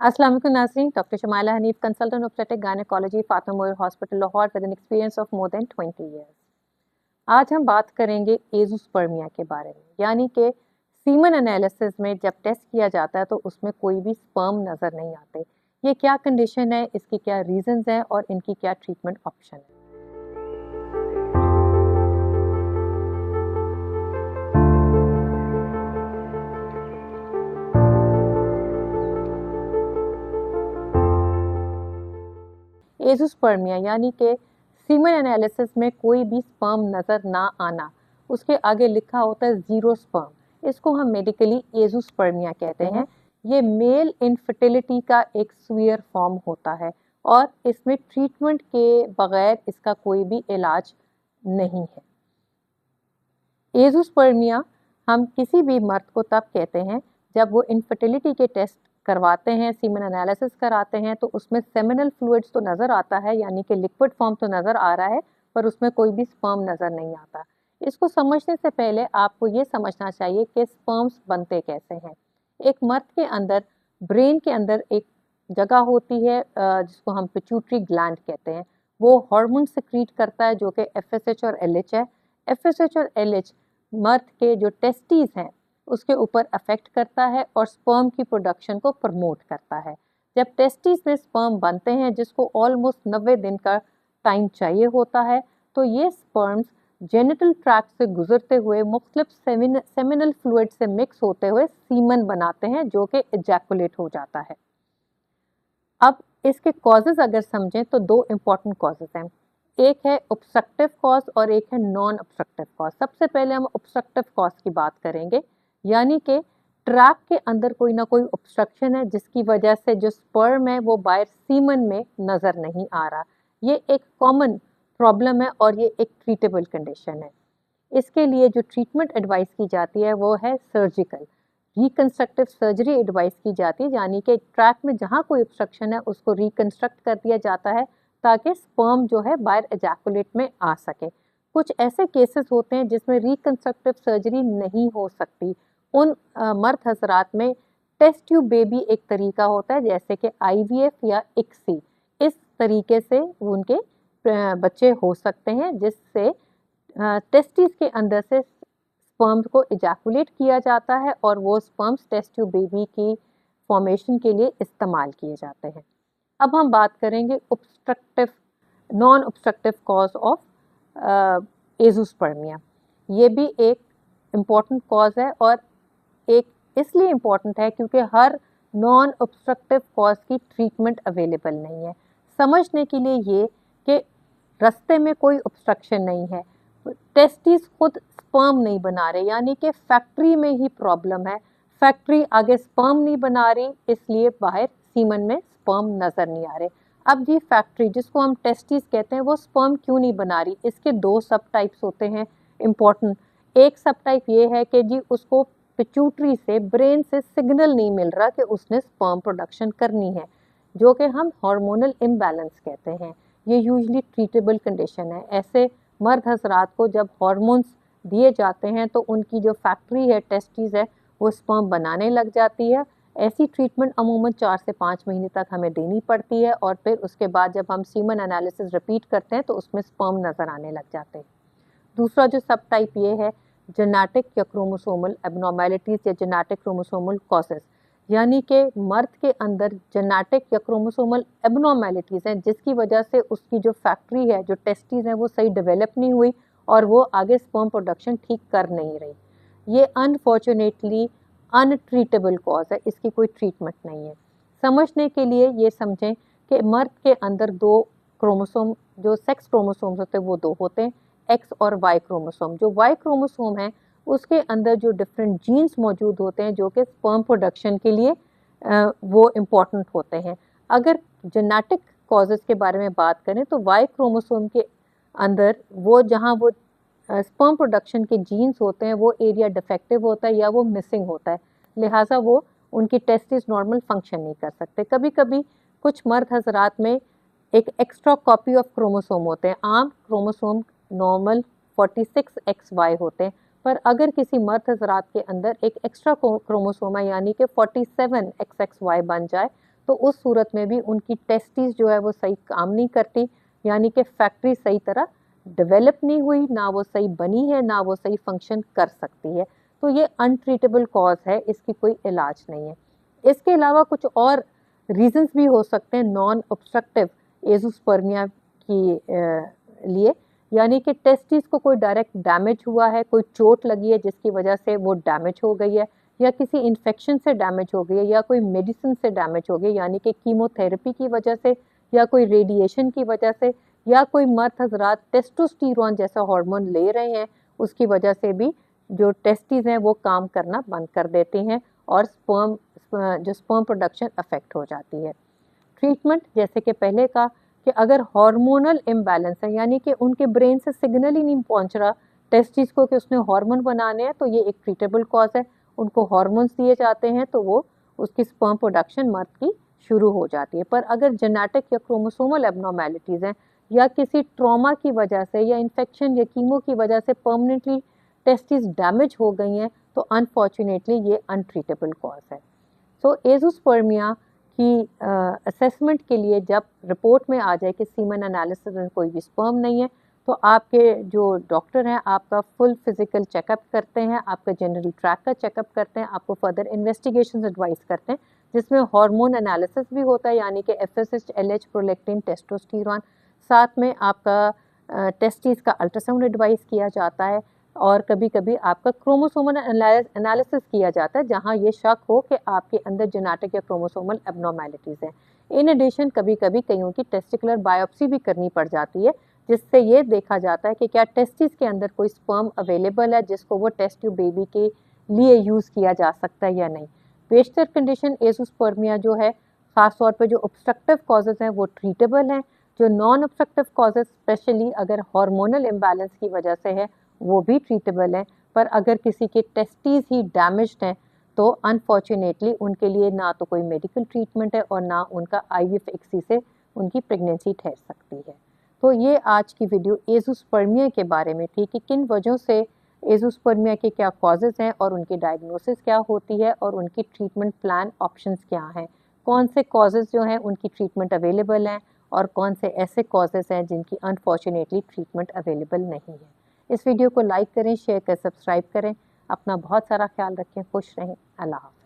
अस्सलाम वालेकुम नाज़रीन, doctor Shumaila Hanif, consultant obstetric gynaecology, Fatima मोइर hospital Lahore with an experience of more than 20 years. आज हम बात करेंगे एज़ोस्पर्मिया के बारे में, यानी कि सीमन एनालिसिस में जब टेस्ट किया जाता है तो उसमें कोई भी स्पर्म नज़र नहीं आते। ये क्या कंडीशन है, इसकी क्या रीजंस हैं और इनकी क्या ट्रीटमेंट ऑप्शन है। एज़ोस्पर्मिया यानी कि सीमन एनालिसिस में कोई भी स्पर्म नज़र ना आना, उसके आगे लिखा होता है जीरो स्पर्म। इसको हम मेडिकली एज़ोस्पर्मिया कहते हैं। ये मेल इनफर्टिलिटी का एक सीवियर फॉर्म होता है और इसमें ट्रीटमेंट के बगैर इसका कोई भी इलाज नहीं है। एज़ोस्पर्मिया हम किसी भी मर्द को तब कहते हैं जब वो इनफर्टिलिटी के टेस्ट करवाते हैं, सीमन एनालिसिस कराते हैं, तो उसमें सेमिनल फ्लूइड्स तो नज़र आता है, यानी कि लिक्विड फॉर्म तो नज़र आ रहा है, पर उसमें कोई भी स्पर्म नज़र नहीं आता। इसको समझने से पहले आपको ये समझना चाहिए कि स्पर्म्स बनते कैसे हैं। एक मर्द के अंदर ब्रेन के अंदर एक जगह होती है जिसको हम पिट्यूटरी ग्लैंड कहते हैं। वो हार्मोन सिक्रीट करता है जो कि FSH और LH है। FSH और LH मर्द के जो टेस्टीज हैं उसके ऊपर अफेक्ट करता है और स्पर्म की प्रोडक्शन को प्रमोट करता है। जब टेस्टीज में स्पर्म बनते हैं, जिसको ऑलमोस्ट 90 दिन का टाइम चाहिए होता है, तो ये स्पर्म्स जेनिटल ट्रैक्ट से गुजरते हुए मुख्तलिफ सेमिनल फ्लूइड से मिक्स होते हुए सीमन बनाते हैं जो कि एजैकुलेट हो जाता है। अब इसके कॉजेज अगर समझें तो दो इम्पॉर्टेंट कॉजेज हैं। एक है ऑब्स्ट्रक्टिव कॉज और एक है नॉन ऑब्स्ट्रक्टिव कॉज। सबसे पहले हम ऑब्स्ट्रक्टिव कॉज की बात करेंगे, यानी कि ट्रैक के अंदर कोई ना कोई ऑब्स्ट्रक्शन है जिसकी वजह से जो स्पर्म है वो बाहर सीमन में नजर नहीं आ रहा। ये एक कॉमन प्रॉब्लम है और ये एक ट्रीटेबल कंडीशन है। इसके लिए जो ट्रीटमेंट एडवाइस की जाती है वो है सर्जिकल रिकंस्ट्रक्टिव सर्जरी एडवाइस की जाती है, यानी कि ट्रैक में जहाँ कोई ऑब्स्ट्रक्शन है उसको रिकंस्ट्रक्ट कर दिया जाता है ताकि स्पर्म जो है बाहर एजैकुलेट में आ सके। कुछ ऐसे केसेस होते हैं जिसमें रिकंस्ट्रक्टिव सर्जरी नहीं हो सकती। उन मर्द हजरात में टेस्ट ट्यूब बेबी एक तरीका होता है, जैसे कि IVF या ICSI। इस तरीके से उनके बच्चे हो सकते हैं जिससे टेस्टिस के अंदर से स्पर्म्स को इजैकुलेट किया जाता है और वो स्पर्म्स टेस्ट ट्यूब बेबी की फॉर्मेशन के लिए इस्तेमाल किए जाते हैं। अब हम बात करेंगे obstructive non obstructive cause of azoospermia. ये भी एक इम्पॉर्टेंट कॉज है और एक इसलिए इम्पॉर्टेंट है क्योंकि हर नॉन ऑब्स्ट्रक्टिव कॉज की ट्रीटमेंट अवेलेबल नहीं है। समझने के लिए ये कि रास्ते में कोई ऑब्स्ट्रक्शन नहीं है, टेस्टिस खुद स्पर्म नहीं बना रहे, यानी कि फैक्ट्री में ही प्रॉब्लम है। फैक्ट्री आगे स्पर्म नहीं बना रही, इसलिए बाहर सीमन में स्पर्म नजर नहीं आ रहे। अब जी फैक्ट्री जिसको हम टेस्टिस कहते हैं वो स्पर्म क्यों नहीं बना रही, इसके दो सब टाइप्स होते हैं इम्पोर्टेंट। एक सब टाइप ये है कि जी उसको पिट्यूटरी से ब्रेन से सिग्नल नहीं मिल रहा कि उसने स्पर्म प्रोडक्शन करनी है, जो कि हम हार्मोनल इम्बैलेंस कहते हैं। ये यूजली ट्रीटेबल कंडीशन है। ऐसे मर्द हजरात को जब हार्मोन्स दिए जाते हैं तो उनकी जो फैक्ट्री है टेस्टिस है वो स्पर्म बनाने लग जाती है। ऐसी ट्रीटमेंट अमूमन 4 से 5 महीने तक हमें देनी पड़ती है और फिर उसके बाद जब हम सीमन एनालिसिस रिपीट करते हैं तो उसमें स्पर्म नज़र आने लग जाते हैं। दूसरा जो सब टाइप ये है जेनेटिक या क्रोमोसोमल एबनॉर्मेलिटीज या जेनेटिक क्रोमोसोमल कॉजेज, यानी कि मर्द के अंदर जेनेटिक या क्रोमोसोमल एबनॉर्मेलिटीज हैं जिसकी वजह से उसकी जो फैक्ट्री है, जो टेस्टिस हैं, वो सही डेवलप नहीं हुई और वो आगे स्पर्म प्रोडक्शन ठीक कर नहीं रही। ये अनफॉर्चुनेटली अनट्रीटेबल कॉज है, इसकी कोई ट्रीटमेंट नहीं है। समझने के लिए ये समझें कि मर्द के अंदर दो क्रोमोसोम, जो सेक्स क्रोमोसोम्स होते हैं वो दो होते हैं, X और Y क्रोमोसोम। जो Y क्रोमोसोम है उसके अंदर जो डिफरेंट जीन्स मौजूद होते हैं जो कि स्पर्म प्रोडक्शन के लिए वो इम्पॉर्टेंट होते हैं। अगर जेनेटिक कॉजेज़ के बारे में बात करें तो Y क्रोमोसोम के अंदर वो जहाँ वो स्पर्म प्रोडक्शन के जीन्स होते हैं वो एरिया डिफेक्टिव होता है या वो मिसिंग होता है, लिहाजा वो उनकी टेस्टिस नॉर्मल फंक्शन नहीं कर सकते। कभी कभी कुछ मर्द हजरात में एक एक्स्ट्रा कॉपी ऑफ क्रोमोसोम होते हैं। आम क्रोमोसोम नॉर्मल 46XY होते हैं, पर अगर किसी मर्द हजरात के अंदर एक एक्स्ट्रा क्रोमोसोम है यानी कि 47XXY बन जाए तो उस सूरत में भी उनकी टेस्टिस जो है वो सही काम नहीं करती, यानी कि फैक्ट्री सही तरह डेवलप नहीं हुई, ना वो सही बनी है, ना वो सही फंक्शन कर सकती है। तो ये अनट्रीटेबल कॉज है, इसकी कोई इलाज नहीं है। इसके अलावा कुछ और रीजंस भी हो सकते हैं नॉन ऑब्स्ट्रक्टिव एज़ोस्पर्मिया की लिए, यानी कि टेस्टिस को कोई डायरेक्ट डैमेज हुआ है, कोई चोट लगी है जिसकी वजह से वो डैमेज हो गई है, या किसी इन्फेक्शन से डैमेज हो गई है, या कोई मेडिसिन से डैमेज हो गई, यानी कि कीमोथेरेपी की वजह से, या कोई रेडिएशन की वजह से, या कोई मर्द हजरात टेस्टोस्टेरोन जैसा हार्मोन ले रहे हैं, उसकी वजह से भी जो टेस्टिस हैं वो काम करना बंद कर देते हैं और स्पर्म प्रोडक्शन अफेक्ट हो जाती है। ट्रीटमेंट जैसे कि पहले का कि अगर हार्मोनल इम्बैलेंस है, यानी कि उनके ब्रेन से सिग्नल ही नहीं पहुंच रहा टेस्टिस को कि उसने हार्मोन बनाने हैं, तो ये एक ट्रीटेबल कॉज है। उनको हार्मोन्स दिए जाते हैं तो वो उसकी स्पर्म प्रोडक्शन मर्द की शुरू हो जाती है। पर अगर जेनेटिक या क्रोमोसोमल एबनॉर्मेलिटीज़ हैं, या किसी ट्रॉमा की वजह से या इन्फेक्शन या कीमो की वजह से परमानेंटली टेस्टिस डैमेज हो गई हैं, तो अनफॉर्चुनेटली ये अनट्रीटेबल कॉज है। सो एज़ोस्पर्मिया की असेसमेंट के लिए जब रिपोर्ट में आ जाए कि सीमन एनालिसिस में कोई भी स्पर्म नहीं है, तो आपके जो डॉक्टर हैं आपका फुल फिजिकल चेकअप करते हैं, आपका जनरल ट्रैक का चेकअप करते हैं, आपको फर्दर इन्वेस्टिगेशन एडवाइस करते हैं, जिसमें हार्मोन एनालिसिस भी होता है, यानी कि FSH, LH, प्रोलैक्टिन, टेस्टोस्टेरोन, साथ में आपका टेस्टिस का अल्ट्रासाउंड एडवाइस किया जाता है, और कभी कभी आपका क्रोमोसोमल एनालिसिस किया जाता है जहां ये शक हो कि आपके अंदर जेनेटिक या क्रोमोसोमल एबनॉर्मेलिटीज़ हैं। इन एडिशन कभी कभी कईयों की टेस्टिकुलर बायोप्सी भी करनी पड़ जाती है, जिससे ये देखा जाता है कि क्या टेस्टिस के अंदर कोई स्पर्म अवेलेबल है जिसको वो टेस्ट ट्यूब बेबी के लिए यूज़ किया जा सकता है या नहीं। पेशतर कंडीशन एज़ोस्पर्मिया जो है, ख़ास तौर पे जो ऑब्स्ट्रक्टिव कॉजेज़ हैं वो ट्रीटेबल हैं। जो नॉन ऑब्स्ट्रक्टिव कॉजेज़ स्पेशली अगर हार्मोनल इम्बैलेंस की वजह से है वो भी ट्रीटेबल हैं। पर अगर किसी के टेस्टिस ही डैमेज्ड हैं तो अनफॉर्चुनेटली उनके लिए ना तो कोई मेडिकल ट्रीटमेंट है और ना उनका IVF एक्सी से उनकी प्रेगनेंसी ठहर सकती है। तो ये आज की वीडियो एज़ोस्पर्मिया के बारे में थी कि किन वजहों से एज़ोस्पर्मिया के क्या कॉजेज़ हैं और उनकी डायग्नोसिस क्या होती है और उनकी ट्रीटमेंट प्लान ऑप्शंस क्या हैं, कौन से कॉजेज़ जो हैं उनकी ट्रीटमेंट अवेलेबल हैं और कौन से ऐसे कॉजेज़ हैं जिनकी अनफॉर्चुनेटली ट्रीटमेंट अवेलेबल नहीं है। इस वीडियो को लाइक करें, शेयर करें, सब्सक्राइब करें। अपना बहुत सारा ख्याल रखें, खुश रहें। अल्लाह हाफ़िज़।